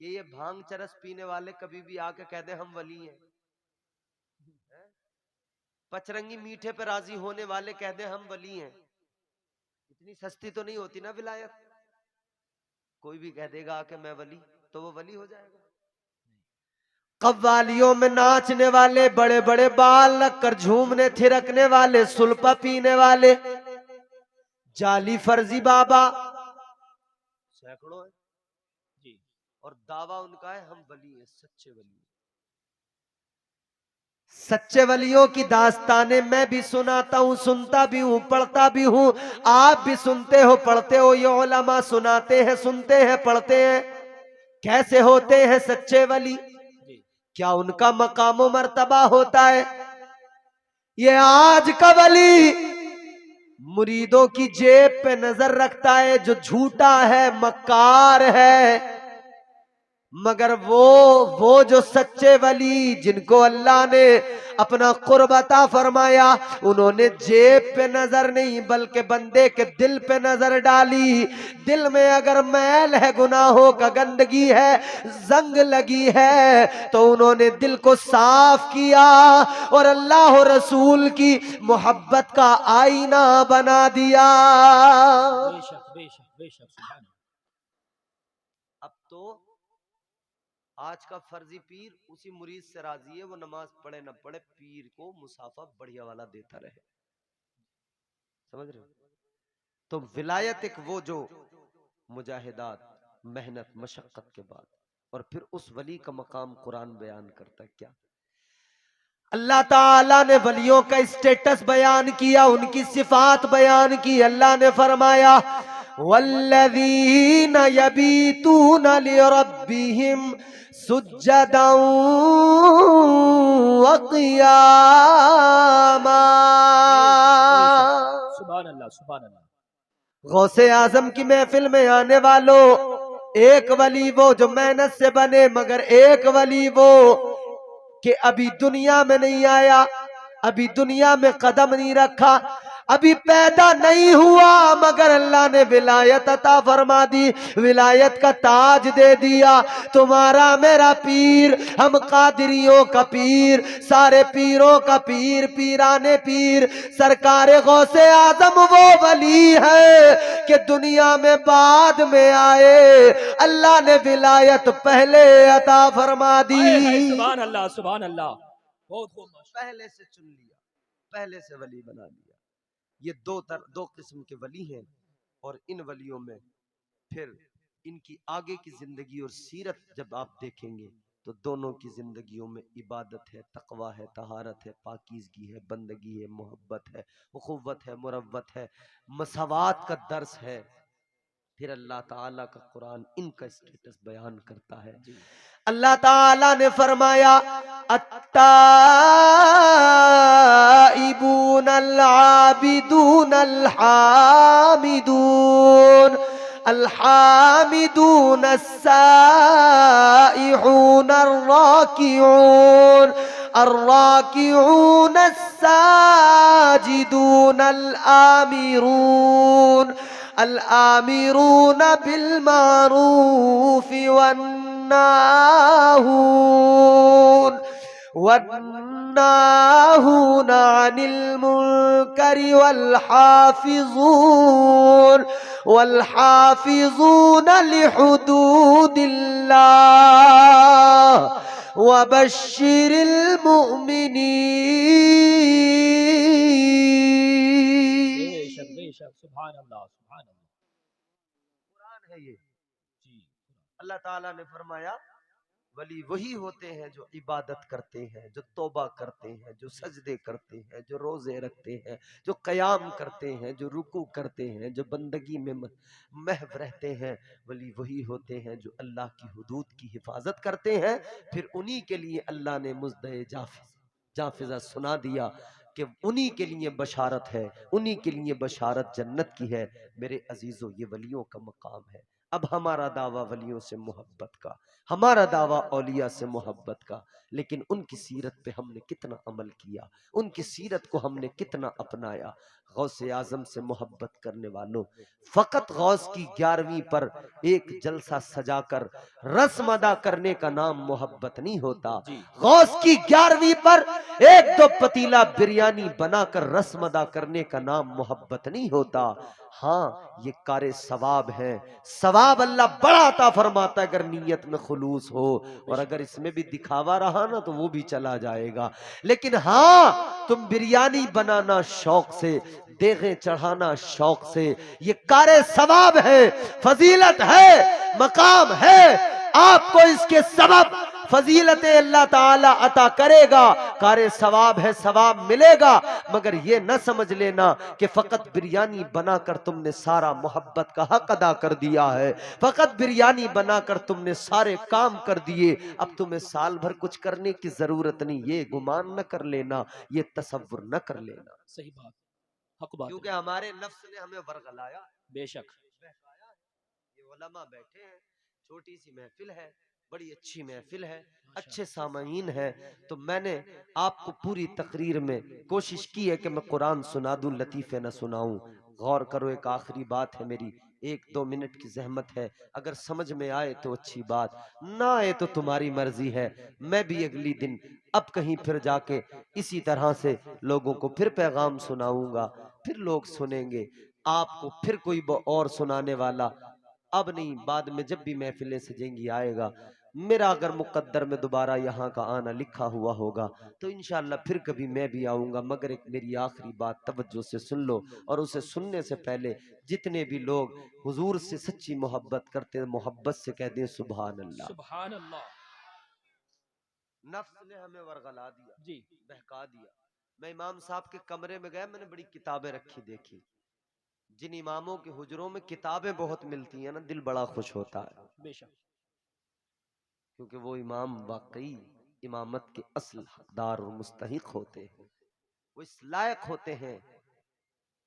कि ये भांग चरस पीने वाले कभी भी आके कह दे हम वली हैं। पचरंगी मीठे पे राजी होने वाले कह दे हम वली हैं। इतनी सस्ती तो नहीं होती ना विलायत। कोई भी कह देगा कि मैं वली, तो वो वली हो जाएगा। कव्वालियों में नाचने वाले, बड़े बड़े बाल रखकर झूमने थिरकने वाले, सुल्पा पीने वाले, जाली फर्जी बाबा सैकड़ों है।
जी
और दावा उनका है हम वली हैं, सच्चे वली हैं। सच्चे वलियों की दास्तानें मैं भी सुनाता हूं, सुनता भी हूं, पढ़ता भी हूं। आप भी सुनते हो, पढ़ते हो। ये उलमा सुनाते हैं, सुनते हैं, पढ़ते हैं। कैसे होते हैं सच्चे वली?
जी
क्या उनका मकाम मर्तबा होता है? ये आज का वली मुरीदों की जेब पे नजर रखता है, जो झूठा है, मक्कार है। मगर वो जो सच्चे वली जिनको अल्लाह ने अपना कुर्ब अता फरमाया, उन्होंने जेब पे नजर नहीं बल्कि बंदे के दिल पे नजर डाली। दिल में अगर मैल है, गुनाहों का गंदगी है, जंग लगी है, तो उन्होंने दिल को साफ किया और अल्लाह और रसूल की मोहब्बत का आईना बना दिया।
बेशक बेशक बेशक सुभान अल्लाह।
अब तो आज का फर्जी पीर उसी मुरीद से राजी है, वो नमाज पढ़े न पढ़े, पीर को मुसाफा बढ़िया वाला देता रहे। समझ रहे हो? तो विलायत एक वो जो मुजाहिदात, मेहनत मशक्कत के बाद, और फिर उस वली का मकाम कुरान बयान करता है। क्या अल्लाह ताला ने वलियों का स्टेटस बयान किया, उनकी सिफात बयान की। अल्लाह ने फरमाया वल्लज़ीना यबीतूना लिरब्बिहिम सुज्जदन व क़ियामा।
बेशक सुभान अल्लाह सुभान अल्लाह।
गौसे आजम की महफिल में आने वालों, एक वली वो जो मेहनत से बने, मगर एक वली वो कि अभी दुनिया में नहीं आया, अभी दुनिया में कदम नहीं रखा, अभी पैदा नहीं हुआ, मगर अल्लाह ने विलायत अता फरमा दी, विलायत का ताज दे दिया। तुम्हारा मेरा पीर, हम कादिरियों का पीर, सारे पीरों का पीर, पीराने पीर, सरकार गौसे आजम वो वली है कि दुनिया में बाद में आए, अल्लाह ने विलायत पहले अता फरमा दी।
सुभान अल्लाह सुभान अल्लाह। बहुत खूब माशाअल्लाह।
पहले से चुन लिया, पहले से वली बना लिया। ये दो किस्म के वली हैं। और इन वलियों में फिर इनकी आगे की जिंदगी और सीरत जब आप देखेंगे, तो दोनों की जिंदगियों में इबादत है, तकवा है, तहारत है, पाकीज़गी है, बंदगी है, मोहब्बत है, उखुव्वत है, मुरव्वत है, मसावात का दर्स है। फिर अल्लाह ताला का कुरान इनका स्टेटस बयान करता है।
जी
अल्लाह ताला ने फरमाया अत्ताइबून अल-आबिदून अल-हामिदून अल-हामिदून अस्साइहून अर्राकिऊन अर्राकिऊन अस्साजिदून अल-आमिरून अल-आमिरून बिल-मारूफ वन्नाहून अनिल मुनकरि वल्हाफिज़ून लिहुदूदिल्लाह वबश्शिरिल मुमिनीन।
बेशक बेशक सुभान अल्लाह सुभान अल्लाह।
कुरान है ये।
जी
अल्लाह ताला ने फरमाया वली वही होते हैं जो इबादत करते हैं, जो तौबा करते हैं, जो सजदे करते हैं, जो रोजे रखते हैं, जो कयाम करते हैं, जो रुकू करते हैं, जो बंदगी में महव रहते हैं। वली वही होते हैं जो अल्लाह की हुदूद की हिफाजत करते हैं। फिर उन्हीं के लिए अल्लाह ने मुज़्दए जाफिज़ा सुना दिया कि उन्हीं के लिए बशारत है, उन्हीं के लिए बशारत जन्नत की है। मेरे अजीजों, ये वलियों का मकाम है। अब हमारा दावा वलियों से मोहब्बत का, हमारा दावा औलिया से मोहब्बत का, लेकिन उनकी सीरत पे हमने कितना अमल किया, उनकी सीरत को हमने कितना अपनाया। गौसे आजम से मोहब्बत करने वालों, फकत गौस की 11वीं पर एक जलसा सजाकर रस्म अदा करने का नाम मोहब्बत नहीं होता।
जी
गौस की 11वीं पर एक दो पतीला बिरयानी बनाकर रस्म अदा करने का नाम मोहब्बत नहीं होता। हाँ, ये कारे सवाब है। सवाब अल्लाह बड़ा अता फरमाता है अगर नीयत में खुलूस हो, और अगर इसमें भी दिखावा रहा ना तो वो भी चला जाएगा। लेकिन हाँ, तुम बिरयानी बनाना शौक से, देखें चढ़ाना शौक से, ये कारे सवाब है, फजीलत है, मकाम है। आपको इसके सबब फजीलत अल्लाह ताला अता करेगा, कारे सवाब है, सवाब मिलेगा। मगर ये न समझ लेना कि फकत बिरयानी बनाकर तुमने सारा मोहब्बत का हक अदा कर दिया है, फकत बिरयानी बनाकर तुमने सारे काम कर दिए, अब तुम्हें साल भर कुछ करने की जरूरत नहीं। ये गुमान न कर लेना, ये तसव्वुर न कर लेना।
सही बात, हक बात
क्योंकि
है।
हमारे नफ्स ने हमें वर्गलाया,
बेशक
बहकाया है। ये उलमा बैठे हैं, छोटी सी महफिल है, बड़ी अच्छी महफिल है, अच्छे सामाईन है। तो मैंने आपको पूरी तकरीर में कोशिश की है कि मैं कुरान सुना दूं, लतीफे न सुनाऊं। गौर करो, एक आखिरी बात है मेरी, 1-2 मिनट की जहमत है। अगर समझ में आए तो अच्छी बात, ना आए तो तुम्हारी मर्जी है। मैं भी अगली दिन अब कहीं फिर जाके इसी तरह से लोगों को फिर पैगाम सुनाऊंगा, फिर लोग सुनेंगे, आपको फिर कोई और सुनाने वाला अब नहीं, बाद में जब भी महफिलें सजेंगी आएगा। मेरा अगर मुकद्दर में दोबारा यहाँ का आना लिखा हुआ होगा तो इंशाअल्लाह फिर कभी मैं भी आऊंगा। मगर एक मेरी आखिरी बात तवज्जो से सुन लो, और उसे सुनने से पहले जितने भी लोग हुजूर से सच्ची मोहब्बत करते हैं, मोहब्बत से कह दें सुभान अल्लाह।
सुभान अल्लाह।
नफ्स ने हमें वर्गला दिया,
जी
बहका दिया। मैं इमाम साहब के कमरे में गया, मैंने बड़ी किताबें रखी देखी। जिन इमामों के हुजरों में किताबें बहुत मिलती हैं ना, दिल बड़ा खुश होता है,
बेशक।
क्योंकि वो इमाम वाकई इमामत के असल हकदार और मुस्तहिक होते हैं। वो इस लायक होते हैं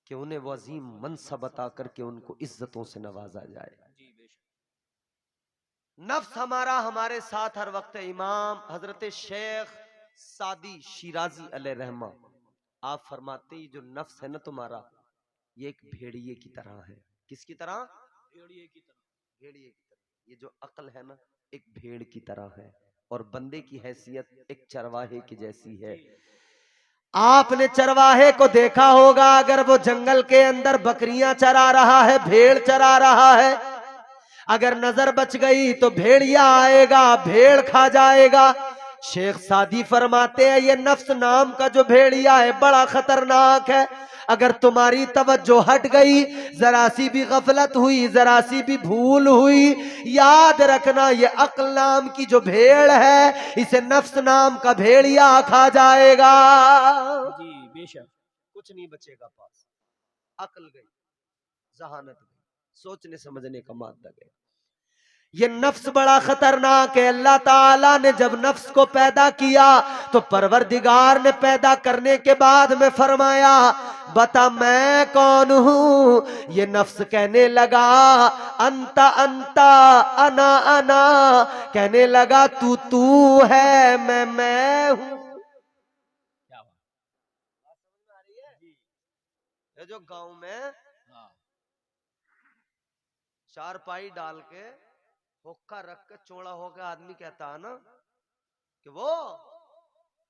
कि उन्हें वो अजीम मनसब अता करके उनको इज्जतों से नवाजा जाए।
जी बेशक।
नफ्स हमारा हमारे साथ हर वक्त है। इमाम हजरत शेख सादी शिराजी अलैहि रहमा, आप फरमाते ही जो नफ्स है ना तुम्हारा, ये एक भेड़िए की तरह है। किसकी तरह?
भेड़िए की तरह।
भेड़िए की तरह। ये जो अक्ल है ना, एक भेड़ की तरह है, और बंदे की हैसियत एक चरवाहे की जैसी है। आपने चरवाहे को देखा होगा, अगर वो जंगल के अंदर बकरियां चरा रहा है, भेड़ चरा रहा है, अगर नजर बच गई तो भेड़िया आएगा, भेड़ खा जाएगा। शेख सादी फरमाते हैं ये नफ्स नाम का जो भेड़िया है बड़ा खतरनाक है। अगर तुम्हारी तवज्जो हट गई, जरा सी भी गफलत हुई, जरा सी भी भूल हुई, याद रखना ये अक्ल नाम की जो भेड़ है, इसे नफ्स नाम का भेड़िया खा जाएगा।
जी बेशक।
कुछ नहीं बचेगा पास। अक्ल गई, जहानत गई, सोचने समझने का मादा गया। ये नफ्स बड़ा खतरनाक है। अल्लाह ताला ने जब नफ्स को पैदा किया तो परवरदिगार ने पैदा करने के बाद में फरमाया, बता मैं कौन हूं? ये नफ्स कहने लगा अंता अंता, अना अना, कहने लगा तू तू है, मैं हूं।
क्या बात
समझ में आ रही है?
जी।
ये जो गांव में
हाँ
चारपाई डाल के हुक्का रख के चौड़ा होकर आदमी कहता है ना कि वो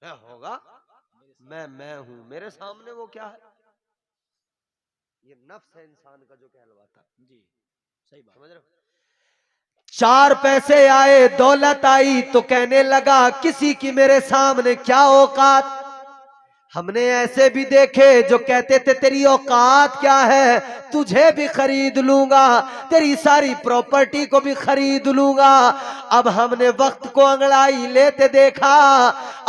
मैं होगा, मैं हूं, मेरे सामने वो क्या है? ये नफ्स है इंसान का जो कहलवाता है।
जी सही बात।
समझ रहे हो? 4 पैसे आए, दौलत आई तो कहने लगा किसी की मेरे सामने क्या औकात। हमने ऐसे भी देखे जो कहते थे तेरी औकात क्या है, तुझे भी खरीद लूंगा, तेरी सारी प्रॉपर्टी को भी खरीद लूंगा। अब हमने वक्त को अंगड़ाई लेते देखा,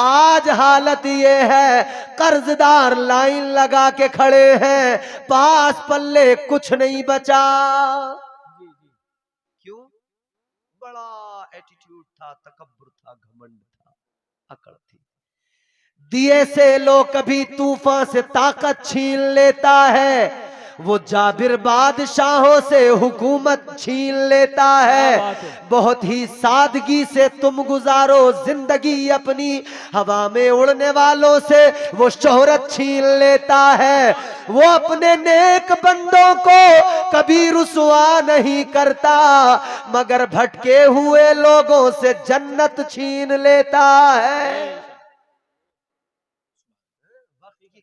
आज हालत ये है कर्जदार लाइन लगा के खड़े हैं, पास पल्ले कुछ नहीं बचा। क्यों? बड़ा एटीट्यूड था, तकब्बुर था, घमंड था, अकड़ थी। दिए से लो कभी तूफान से ताकत छीन लेता है, वो जाबिर बादशाहों से हुकूमत छीन लेता है। बहुत ही सादगी से तुम गुजारो जिंदगी अपनी, हवा में उड़ने वालों से वो शोहरत छीन लेता है। वो अपने नेक बंदों को कभी रुसवा नहीं करता, मगर भटके हुए लोगों से जन्नत छीन लेता है।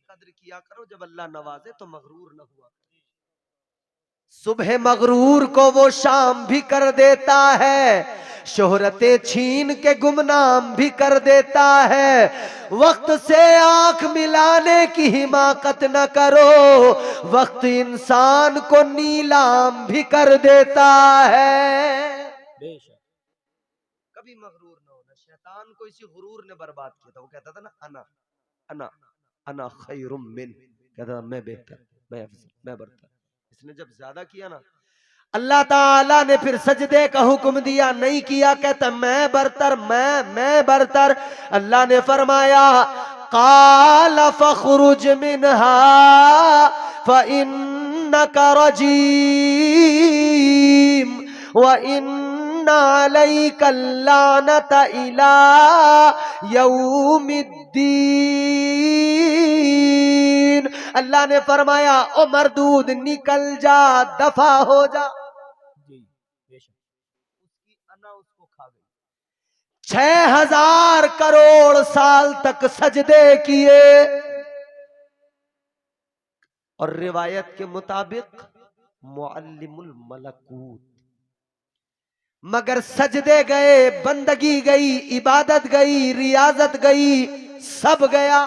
कद्र किया करो, जब अल्लाह नवाजे तो मगरूर न हुआ। सुबह मगरूर को वो शाम भी कर देता है, शोहरतें छीन के गुमनाम भी कर देता है। वक्त से आंख मिलाने की हिमाकत न करो, वक्त इंसान को नीलाम भी कर देता है। कभी मगरूर न होना, शैतान को इसी गुरूर ने बर्बाद किया था। वो कहता था ना अना अना अना खैरुम मिन, कहता मैं बेहतर, मैं अफजल, मैं बरतर। इसने जब ज्यादा किया ना, अल्लाह ताला ने फिर सजदे का हुक्म दिया, नहीं किया, कहता मैं बरतर, मैं बरतर। अल्लाह ने फरमाया काला फखरुज मिनहा फइन्नका रजीम व इन्ना अलैका लानत इला यौमिद्दीन। अल्लाह ने फरमाया ओ मरदूद निकल जा, दफा हो जा। उसकी अना उसको खा गई। 6000 करोड़ साल तक सजदे किए, और रिवायत के मुताबिक मुअल्लिमुल मलकूत, मगर सजदे गए, बंदगी गई, इबादत गई, रियाजत गई, सब गया।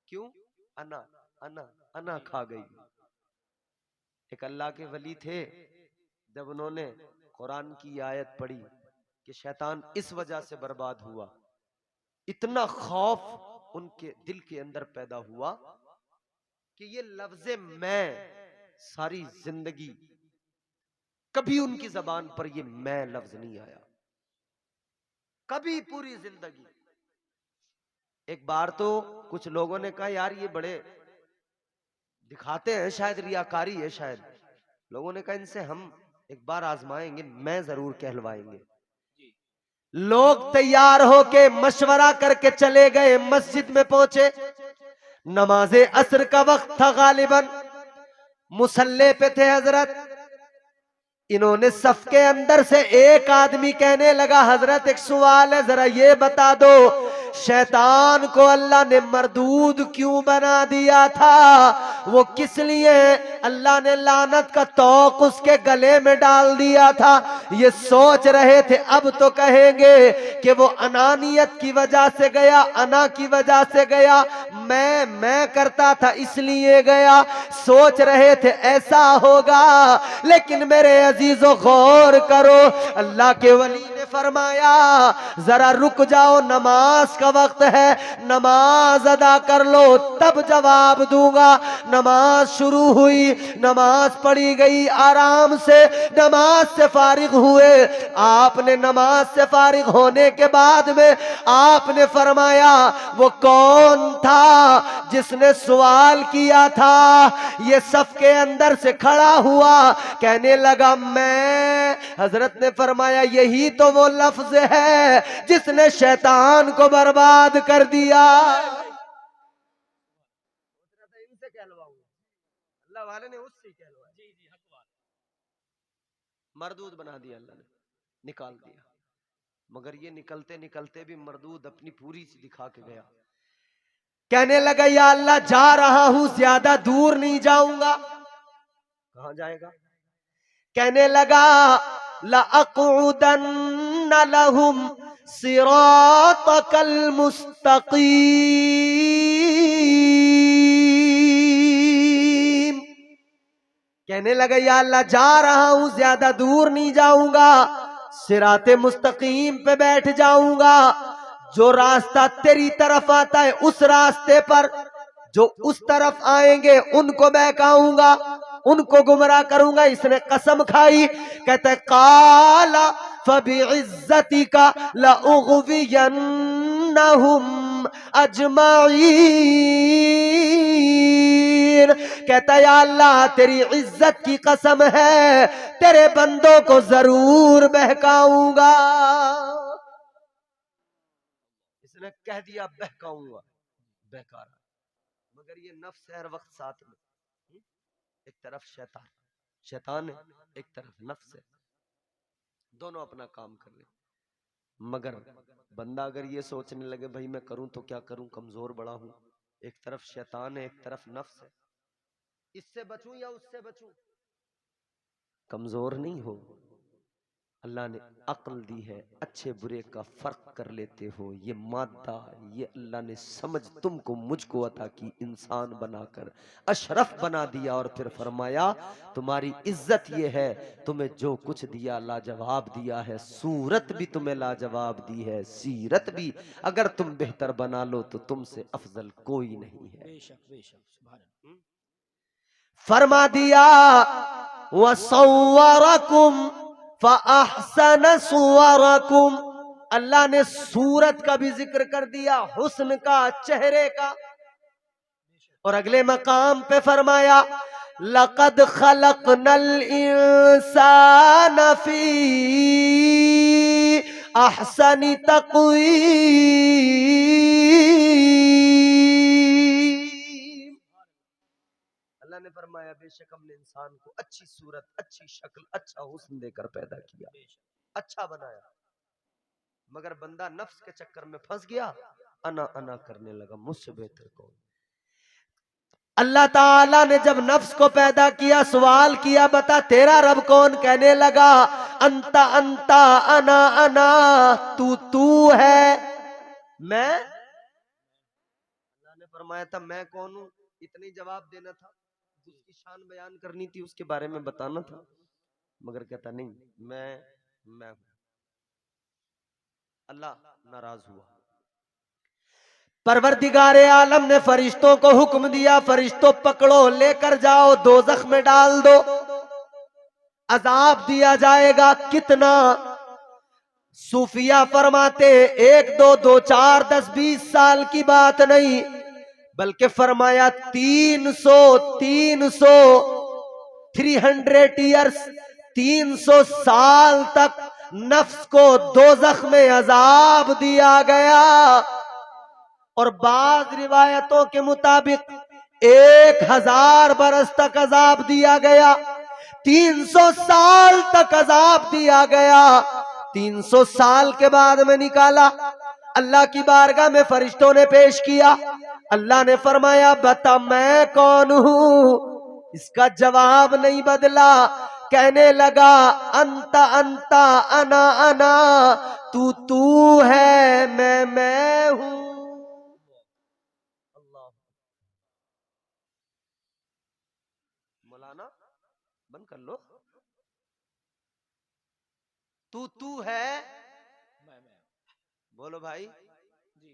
क्यों? अना अना अना खा गई। एक अल्लाह के वली थे, जब उन्होंने कुरान की आयत पढ़ी कि शैतान इस वजह से बर्बाद हुआ, इतना खौफ उनके दिल के अंदर पैदा हुआ कि ये लफ्ज़े मैं सारी जिंदगी, कभी उनकी जबान पर ये मैं लफ्ज नहीं आया, कभी पूरी जिंदगी। एक बार तो कुछ लोगों ने कहा यार ये बड़े दिखाते हैं, शायद रियाकारी है, शायद। लोगों ने कहा इनसे हम एक बार आजमाएंगे, मैं जरूर कहलवाएंगे। लोग तैयार होके मशवरा करके चले गए, मस्जिद में पहुंचे, नमाजे असर का वक्त था, गालिबन मुसल्ले पे थे हजरत। इन्होंने सफ के अंदर से एक आदमी कहने लगा हजरत एक सवाल है, जरा ये बता दो शैतान को अल्लाह ने मरदूद क्यों बना दिया था? वो किस लिए अल्लाह ने लानत का तौक उसके गले में डाल दिया था? ये सोच रहे थे, अब तो कहेंगे कि वो अनानियत की वजह से गया, अना की वजह से गया, मैं करता था इसलिए गया। सोच रहे थे ऐसा होगा, लेकिन मेरे अजीजों गौर करो, अल्लाह के वली ने फरमाया जरा रुक जाओ, नमाज का वक्त है, नमाज अदा कर लो तब जवाब दूंगा। नमाज शुरू हुई, नमाज पढ़ी गई, आराम से नमाज से फारिग हुए। आपने नमाज से फारिग होने के बाद में आपने फरमाया वो कौन था जिसने सवाल किया था? ये सफ के अंदर से खड़ा हुआ, कहने लगा मैं। हजरत ने फरमाया यही तो वो लफ्ज है जिसने शैतान को बर्बाद कर दिया। इनसे कहलवाऊंगा, अल्लाह वाले ने उससे कहलवाया। मरदूद बना दिया अल्लाह ने, निकाल दिया। मगर ये निकलते निकलते भी मरदूद अपनी पूरी सी दिखा के गया। कहने लगा या अल्लाह जा रहा हूं, ज्यादा दूर नहीं जाऊंगा। कहां जाएगा? कहने लगा लअक़उदन्न लहुम सिरातकल मुस्तकीम। कहने लगा या अल्लाह जा रहा हूं, ज्यादा दूर नहीं जाऊंगा, सिराते मुस्तकीम पे बैठ जाऊंगा। जो रास्ता तेरी तरफ आता है उस रास्ते पर जो उस तरफ आएंगे उनको बहकाऊंगा, उनको गुमराह करूंगा। इसने कसम खाई, कहते काला फबिइज्जतिका लउग़वियन्नहुम अजमाईन। कहता या अल्लाह तेरी इज्जत की कसम है, तेरे बंदों को जरूर बहकाऊंगा। इसने कह दिया बहकाऊंगा, बहका रहा, मगर ये नफ्स है हर वक्त साथ में। एक तरफ शैतान है, एक तरफ नफ्स है, दोनों अपना काम कर ले। मगर बंदा अगर ये सोचने लगे भाई मैं करूं तो क्या करूं, कमजोर बड़ा हूं, एक तरफ शैतान है, एक तरफ नफ्स है, इससे बचूं या उससे बचूं, कमजोर नहीं हो। अल्लाह ने अक्ल दी है, अच्छे बुरे का फर्क कर लेते हो। ये मादा, ये अल्लाह ने समझ तुमको मुझको अता की, इंसान बनाकर अशरफ बना दिया और फिर फरमाया तुम्हारी इज्जत ये है, तुम्हें जो कुछ दिया लाजवाब दिया है, सूरत भी तुम्हें लाजवाब दी है, सीरत भी अगर तुम बेहतर बना लो तो तुमसे अफजल कोई नहीं है।
बेशक बेशक सुभान अल्लाह।
फरमा दिया वसव्वरकुम फअहसन सुवरकुम। अल्लाह ने सूरत का भी जिक्र कर दिया, हुस्न का, चेहरे का। और अगले मकाम पे फरमाया लक़द खलक़नल इंसान फी अहसनि तक़वीम। अल्लाह ने फरमाया बेशक हमने इंसान को अच्छी सूरत, अच्छी शक्ल, अच्छा हुस्न देकर पैदा किया, अच्छा बनाया। मगर बंदा नफ्स के चक्कर में फंस गया, अना अना करने लगा, मुझसे बेहतर कौन। अल्लाह ताला ने जब नफ्स को पैदा किया, सवाल किया बता तेरा रब कौन, कहने लगा अंता अंता अना अना, तू है, मैं। अल्लाह ने फरमाया था मैं कौन हूं, इतनी जवाब देना था, उसकी शान बयान करनी थी, उसके बारे में बताना था, मगर कहता नहीं मैं हूं। अल्लाह नाराज हुआ। परवरदिगारे आलम ने फरिश्तों को हुक्म दिया, फरिश्तों पकड़ो, लेकर जाओ, दोज़ख में डाल दो, अजाब दिया जाएगा। कितना? सूफिया फरमाते 1 2 2 4 10 20 साल की बात नहीं, बल्कि फरमाया 300 ईयर्स, 300 साल तक नफ्स को दोज़ख में अजाब दिया गया। और बाज़ रिवायतों के मुताबिक 1000 बरस तक अजाब दिया गया, 300 साल तक अजाब दिया गया। 300 साल के बाद में निकाला, अल्लाह की बारगाह में फरिश्तों ने पेश किया। अल्लाह ने फरमाया बता मैं कौन हूं। इसका जवाब नहीं बदला, कहने लगा अंता अंता अना अना, तू है, मैं हूं। मौलाना बंद कर लो, तू है,
मैं
बोलो भाई।
जी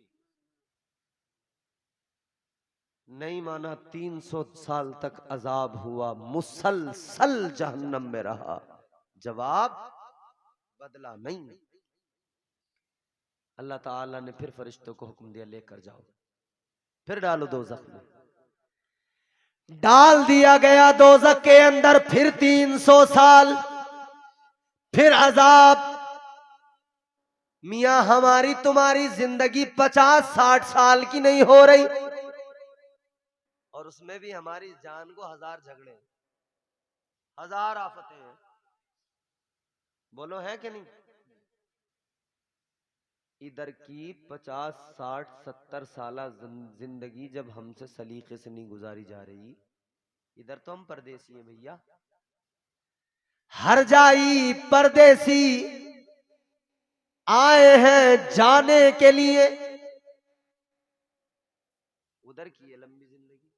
नहीं माना, 300 साल तक अजाब हुआ, मुसलसल जहन्नम में रहा, जवाब बदला नहीं। अल्लाह ताला ने फिर फरिश्तों को हुक्म दिया लेकर जाओ, फिर डालो दोज़ख में। डाल दिया गया दोज़ख के अंदर, फिर 300 साल, फिर अजाब। मियां हमारी तुम्हारी जिंदगी 50-60 साल की नहीं हो रही, और उसमें भी हमारी जान को 1000 झगड़े, 1000 आफतें हैं। बोलो है कि नहीं? इधर की 50 60 70 साल जिंदगी जब हमसे सलीके से नहीं गुजारी जा रही, इधर तो हम परदेसी हैं भैया, हर जाई परदेसी, आए हैं जाने के लिए। उधर की है लंबी जिंदगी।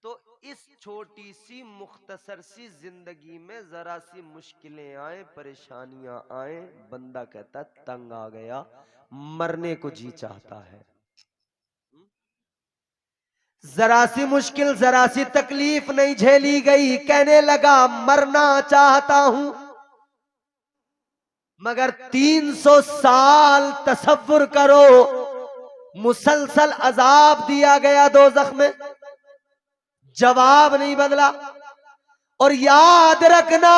तो इस छोटी सी मुख्तसर सी जिंदगी में जरा सी मुश्किलें आए, परेशानियां आए, बंदा कहता तंग आ गया, मरने को जी चाहता है। जरा सी मुश्किल, जरा सी तकलीफ नहीं झेली गई, कहने लगा मरना चाहता हूं। मगर 300 साल तसव्वुर करो, मुसलसल अजाब दिया गया दोज़ख में, जवाब नहीं बदला। और याद रखना,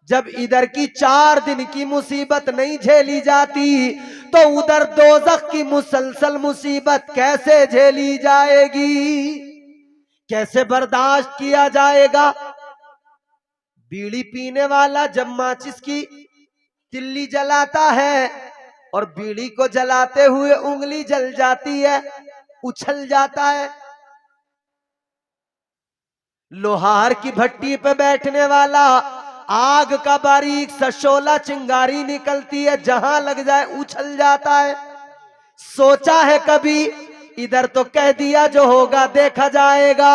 जब इधर की 4 दिन की मुसीबत नहीं झेली जाती तो उधर दोज़ख की मुसलसल मुसीबत कैसे झेली जाएगी, कैसे बर्दाश्त किया जाएगा। बीड़ी पीने वाला जब माचिस की तिल्ली जलाता है और बीड़ी को जलाते हुए उंगली जल जाती है, उछल जाता है। लोहार की भट्टी पे बैठने वाला, आग का बारीक सा शोला चिंगारी निकलती है, जहां लग जाए उछल जाता है। सोचा है कभी, इधर तो कह दिया जो होगा देखा जाएगा,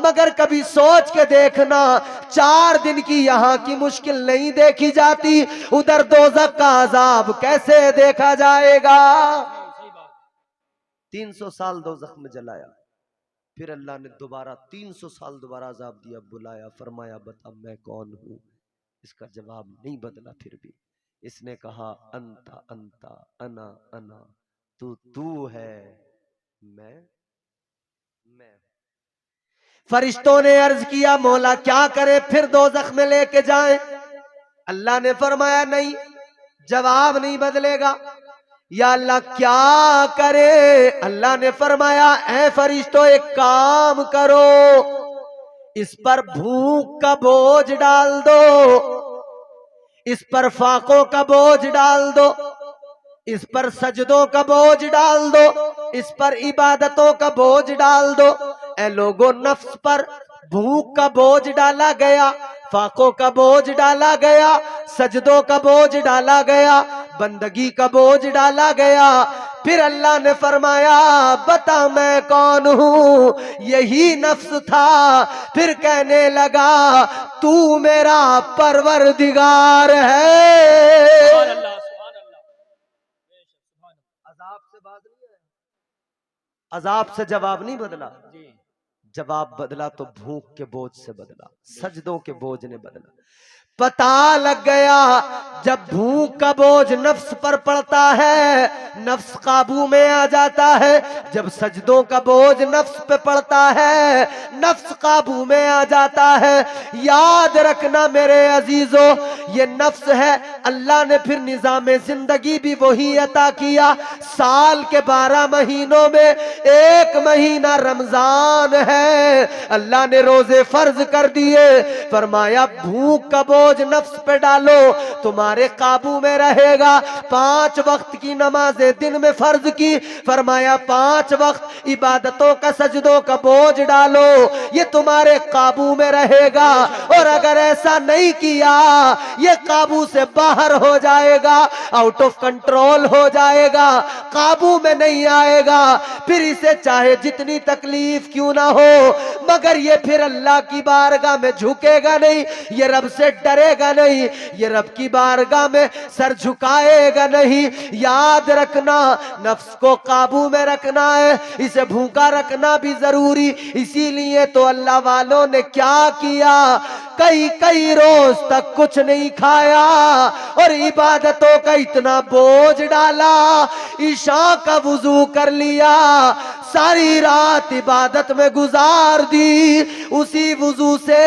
मगर कभी सोच के देखना, 4 दिन की यहां की मुश्किल नहीं देखी जाती, उधर दोज़ख का अजाब कैसे देखा जाएगा। 300 साल दोज़ख में जलाया, फिर अल्लाह ने दोबारा 300 साल दोबारा अजाब दिया, बुलाया, फरमाया बता मैं कौन हूं। इसका जवाब नहीं बदला। फिर भी इसने कहा अंता अंता अना अना, तू है, मैं। फरिश्तों ने अर्ज किया मौला क्या करे, फिर दोज़ख में लेके जाएं। अल्लाह ने फरमाया नहीं, जवाब नहीं बदलेगा। या अल्लाह क्या करे। अल्लाह ने फरमाया ऐ फरिश्तों एक काम करो, इस पर भूख का बोझ डाल दो, इस पर फाकों का बोझ डाल दो, इस पर सजदों का बोझ डाल दो, इस पर इबादतों का बोझ डाल दो। ए लोगों, नफ्स पर भूख का बोझ डाला गया, फाकों का बोझ डाला गया, सजदों का बोझ डाला गया, बंदगी का बोझ डाला गया। फिर अल्लाह ने फरमाया बता मैं कौन हूं। यही नफ्स था, फिर कहने लगा तू मेरा परवरदिगार है। अजाब से बात नहीं है, अजाब से जवाब नहीं बदला, जवाब बदला तो भूख के बोझ से बदला, सजदों के बोझ ने बदला। पता लग गया जब भूख का बोझ नफ्स पर पड़ता है, नफ्स काबू में आ जाता है। जब सजदों का बोझ नफ्स पे पड़ता है, नफ्स काबू में आ जाता है। याद रखना मेरे अजीजों, ये नफ्स है, अल्लाह ने फिर निजाम जिंदगी भी वही अता किया। साल के 12 महीनों में 1 महीना रमजान है, अल्लाह ने रोजे फर्ज कर दिए। फरमाया भूख का बोझ नफ्स पे डालो, तुम्हारे काबू में रहेगा। 5 वक्त की नमाजें दिन में फर्ज की, फरमाया 5 वक्त इबादतों का सजदों का बोझ डालो, ये तुम्हारे काबू में रहेगा। और अगर ऐसा नहीं किया, ये काबू से बाहर हो जाएगा, आउट ऑफ कंट्रोल हो जाएगा, काबू में नहीं आएगा। फिर इसे चाहे जितनी तकलीफ क्यों ना हो, मगर ये फिर अल्लाह की बारगाह में झुकेगा नहीं, ये रब से डरेगा नहीं, ये रब की बारगाह में सर झुकाएगा नहीं। याद रखना, नफ्स को काबू में रखना है, इसे भूखा रखना भी जरूरी। इसीलिए तो अल्लाह वालों ने क्या किया, कई रोज तक कुछ नहीं खाया और इबादतों का इतना बोझ डाला, ईशा का वुजू कर लिया, सारी रात इबादत में गुजार दी, उसी वुजू से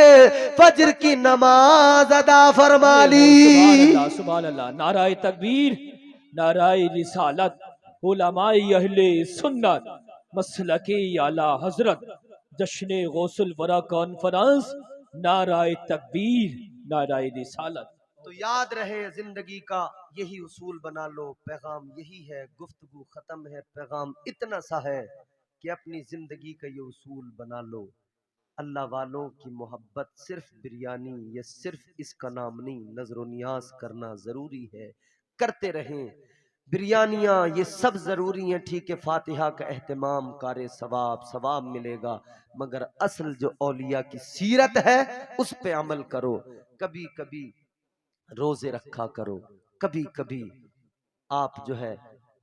फजर की नमाज अदा फरमा ली।
सुभान अल्लाह, नाराए तकबीर, नाराए रिसालत, उलमाए अहले सुन्नत, मसलके आला हजरत, जश्न गौसुल वरा कॉन्फ्रेंस, नाराए तकबीर, नाराए रिसालत।
तो याद रहे जिंदगी का यही उसूल बना लो, पैगाम यही है, गुफ्तगू खत्म है, पैगाम इतना सा है कि अपनी जिंदगी का ये उसूल बना लो। अल्लाह वालों की मोहब्बत सिर्फ बिरयानी या सिर्फ इसका नाम नहीं, नजर नियाज करना जरूरी है, करते रहें। बिरयानियाँ ये सब जरूरी हैं, ठीक है, फातिहा का एहतमाम कारे सवाब, सवाब मिलेगा, मगर असल जो औलिया की सीरत है उस पे अमल करो। कभी कभी रोजे रखा करो, कभी कभी आप जो है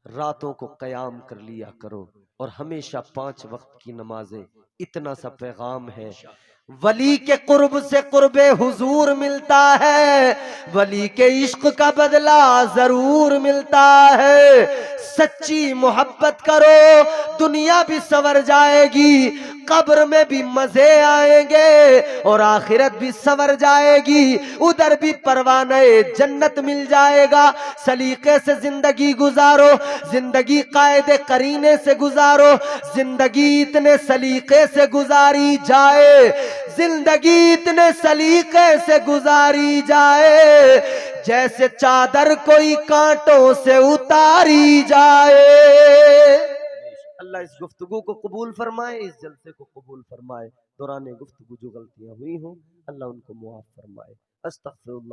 रातों को कयाम कर लिया करो, और हमेशा 5 वक्त की नमाजें। इतना सा पैगाम है, वली के कुर्ब से कुर्बे हुजूर मिलता है, वली के इश्क का बदला जरूर मिलता है। सच्ची मोहब्बत करो, दुनिया भी संवर जाएगी, कब्र में भी मजे आएंगे, और आखिरत भी संवर जाएगी, उधर भी परवाने जन्नत मिल जाएगा। सलीके से जिंदगी गुजारो, जिंदगी कायदे करीने से गुजारो, जिंदगी इतने सलीके से गुजारी जाए, जिंदगी इतने सलीके से गुजारी जाए, जैसे चादर कोई कांटों से उतारी जाए। अल्लाह इस गुफ्तगू को कबूल फरमाए, इस जलसे को कबूल फरमाए। दौरान गुफ्तगू जो गलतियां हुई हों अल्लाह उनको मुआफ फरमाए। अस्तगफिरुल्लाह।